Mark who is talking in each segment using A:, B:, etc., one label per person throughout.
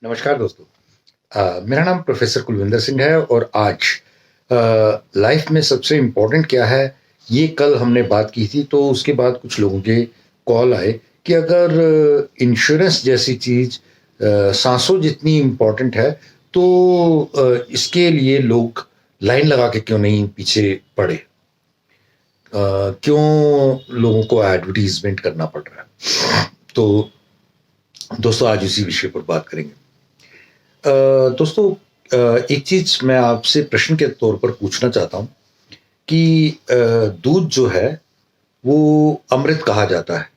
A: नमस्कार दोस्तों। मेरा नाम प्रोफेसर कुलविंदर सिंह है और आज लाइफ में सबसे इम्पोर्टेंट क्या है, ये कल हमने बात की थी। तो उसके बाद कुछ लोगों के कॉल आए कि अगर इंश्योरेंस जैसी चीज़ सांसों जितनी इम्पोर्टेंट है, तो इसके लिए लोग लाइन लगा के क्यों नहीं पीछे पड़े। क्यों लोगों को एडवर्टीजमेंट करना पड़ रहा है। तो दोस्तों आज इसी विषय पर बात करेंगे। दोस्तों, एक चीज मैं आपसे प्रश्न के तौर पर पूछना चाहता हूं कि दूध जो है वो अमृत कहा जाता है।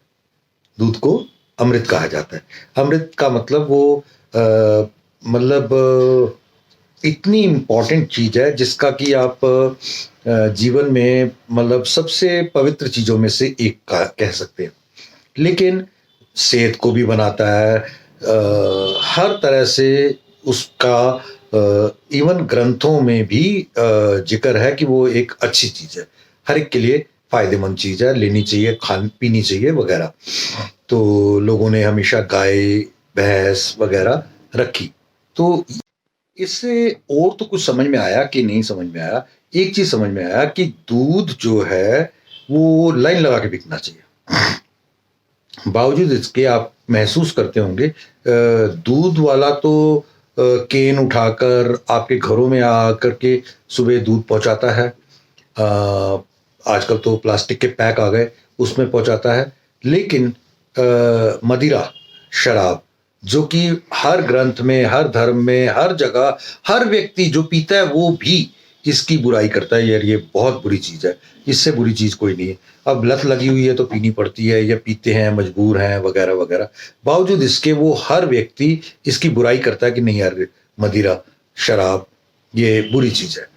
A: दूध को अमृत कहा जाता है। अमृत का मतलब वो मतलब इतनी इम्पोर्टेंट चीज है जिसका कि आप जीवन में मतलब सबसे पवित्र चीजों में से एक कह सकते हैं। लेकिन सेहत को भी बनाता है, हर तरह से उसका इवन ग्रंथों में भी जिक्र है कि वो एक अच्छी चीज है, हर एक के लिए फायदेमंद चीज है, लेनी चाहिए, खान पीनी चाहिए वगैरह। तो लोगों ने हमेशा गाय भैंस वगैरह रखी। तो इससे और तो कुछ समझ में आया कि नहीं समझ में आया। एक चीज समझ में आया कि दूध जो है वो लाइन लगा के बिकना चाहिए। बावजूद इसके आप महसूस करते होंगे, दूध वाला तो केन उठाकर आपके घरों में आकर के सुबह दूध पहुंचाता है। आजकल तो प्लास्टिक के पैक आ गए, उसमें पहुंचाता है। लेकिन मदिरा, शराब, जो कि हर ग्रंथ में, हर धर्म में, हर जगह, हर व्यक्ति जो पीता है वो भी इसकी बुराई करता है, यार ये बहुत बुरी चीज है, इससे बुरी चीज कोई नहीं है। अब लत लगी हुई है तो पीनी पड़ती है, या पीते हैं मजबूर हैं वगैरह वगैरह। बावजूद इसके वो हर व्यक्ति इसकी बुराई करता है कि नहीं यार, मदिरा, शराब ये बुरी चीज है।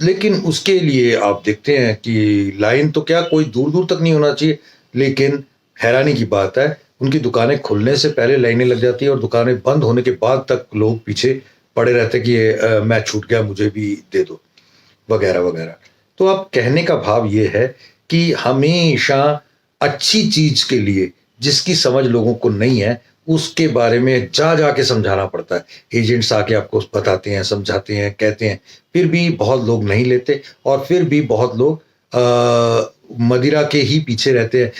A: लेकिन उसके लिए आप देखते हैं कि लाइन तो क्या कोई दूर दूर तक नहीं होना चाहिए। लेकिन हैरानी की बात है, उनकी दुकानें खुलने से पहले लाइनें लग जाती है और दुकानें बंद होने के बाद तक लोग पीछे पड़े रहते कि ये मैं छूट गया, मुझे भी दे दो वगैरह वगैरह। तो अब कहने का भाव ये है कि हमेशा अच्छी चीज के लिए जिसकी समझ लोगों को नहीं है, उसके बारे में जा जाके समझाना पड़ता है। एजेंट्स आके आपको बताते हैं, समझाते हैं, कहते हैं, फिर भी बहुत लोग नहीं लेते और फिर भी बहुत लोग मदिरा के ही पीछे रहते हैं,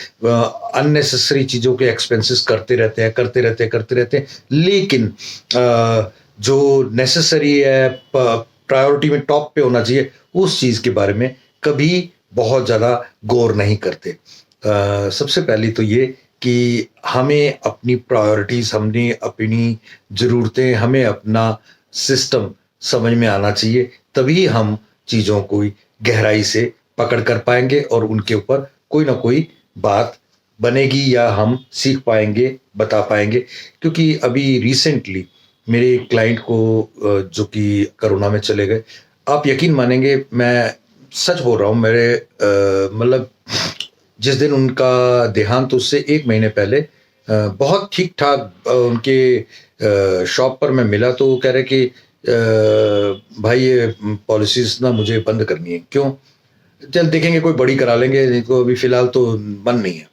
A: अननेसेसरी चीजों के एक्सपेंसेस करते रहते हैं, करते रहते हैं, करते रहते हैं। लेकिन जो नेसेसरी है, प्रायोरिटी में टॉप पे होना चाहिए, उस चीज के बारे में कभी बहुत ज्यादा गौर नहीं करते। सबसे पहली तो ये कि हमें अपनी प्रायोरिटीज, हमने अपनी जरूरतें, हमें अपना सिस्टम समझ में आना चाहिए। तभी हम चीजों को गहराई से पकड़ कर पाएंगे और उनके ऊपर कोई ना कोई बात बनेगी या हम सीख पाएंगे, बता पाएंगे। क्योंकि अभी रिसेंटली मेरे एक क्लाइंट को जो कि कोरोना में चले गए, आप यकीन मानेंगे, मैं सच बोल रहा हूँ, मेरे मतलब जिस दिन उनका देहांत, उससे एक महीने पहले बहुत ठीक ठाक उनके शॉप पर मैं मिला तो वो कह रहे कि भाई ये पॉलिसीज ना मुझे बंद करनी है। क्यों? चल देखेंगे, कोई बड़ी करा लेंगे, नहीं तो अभी फिलहाल तो मन नहीं है।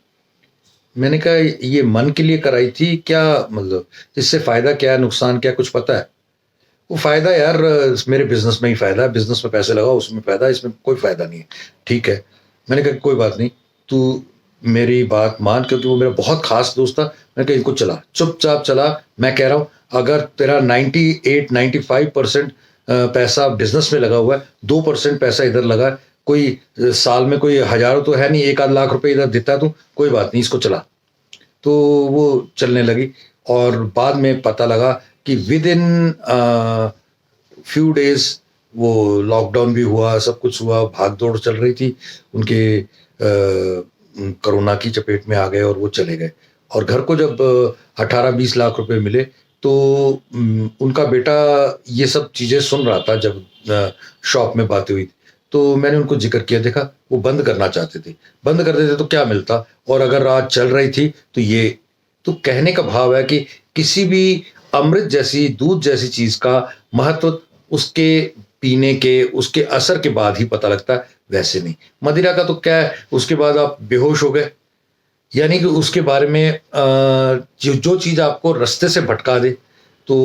A: मैंने कहा ये मन के लिए कराई थी क्या? मतलब इससे फायदा क्या है, नुकसान क्या, कुछ पता है? वो फायदा यार, मेरे बिजनेस में ही फायदा है, बिजनेस में पैसे लगाओ उसमें फायदा है, इसमें कोई फायदा नहीं है। ठीक है, मैंने कहा कोई बात नहीं, तू मेरी बात मान, क्योंकि वो मेरा बहुत खास दोस्त था। मैंने कहा इनको चला, चुपचाप चला। मैं कह रहा हूँ अगर तेरा 98-95% पैसा बिजनेस में लगा हुआ है, 2% पैसा इधर लगा है, कोई साल में कोई हजारों तो है नहीं, 1 आध लाख रुपए इधर देता है तू, कोई बात नहीं, इसको चला। तो वो चलने लगी और बाद में पता लगा कि विद इन फ्यू डेज वो लॉकडाउन भी हुआ, सब कुछ हुआ, भाग दौड़ चल रही थी उनके, कोरोना की चपेट में आ गए और वो चले गए। और घर को जब 18-20 लाख रुपए मिले तो उनका बेटा ये सब चीजें सुन रहा था जब शॉप में बातें हुई। तो मैंने उनको जिक्र किया, देखा वो बंद करना चाहते थे, बंद कर देते तो क्या मिलता, और अगर रात चल रही थी तो ये। तो कहने का भाव है कि किसी भी अमृत जैसी, दूध जैसी चीज का महत्व उसके पीने के, उसके असर के बाद ही पता लगता है, वैसे नहीं। मदिरा का तो क्या है, उसके बाद आप बेहोश हो गए। यानी कि उसके बारे में जो जो चीज आपको रास्ते से भटका दे, तो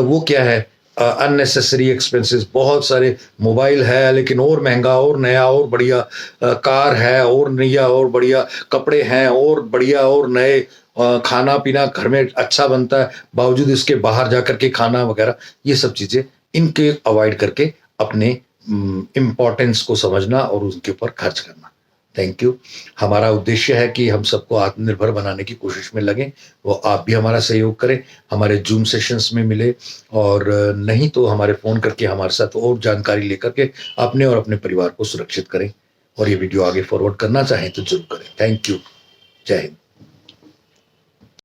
A: वो क्या है, अननेसेसरी एक्सपेंसेस, बहुत सारे मोबाइल है लेकिन और महंगा और नया और बढ़िया, कार है और नया और बढ़िया, कपड़े हैं और बढ़िया और नए, खाना पीना घर में अच्छा बनता है, बावजूद इसके बाहर जाकर के खाना वगैरह, ये सब चीज़ें इनके अवॉइड करके अपने इम्पोर्टेंस को समझना और उनके ऊपर खर्च करना। Thank you. हमारा उद्देश्य है कि हम सबको आत्मनिर्भर बनाने की कोशिश में लगें, वो आप भी हमारा सहयोग करें, हमारे जूम सेशंस में मिले, और नहीं तो हमारे फ़ोन करके हमारे साथ और जानकारी लेकर के अपने और अपने परिवार को सुरक्षित करें, और ये वीडियो आगे फॉरवर्ड करना चाहें तो ज़रूर करें। Thank you. जय हिंद।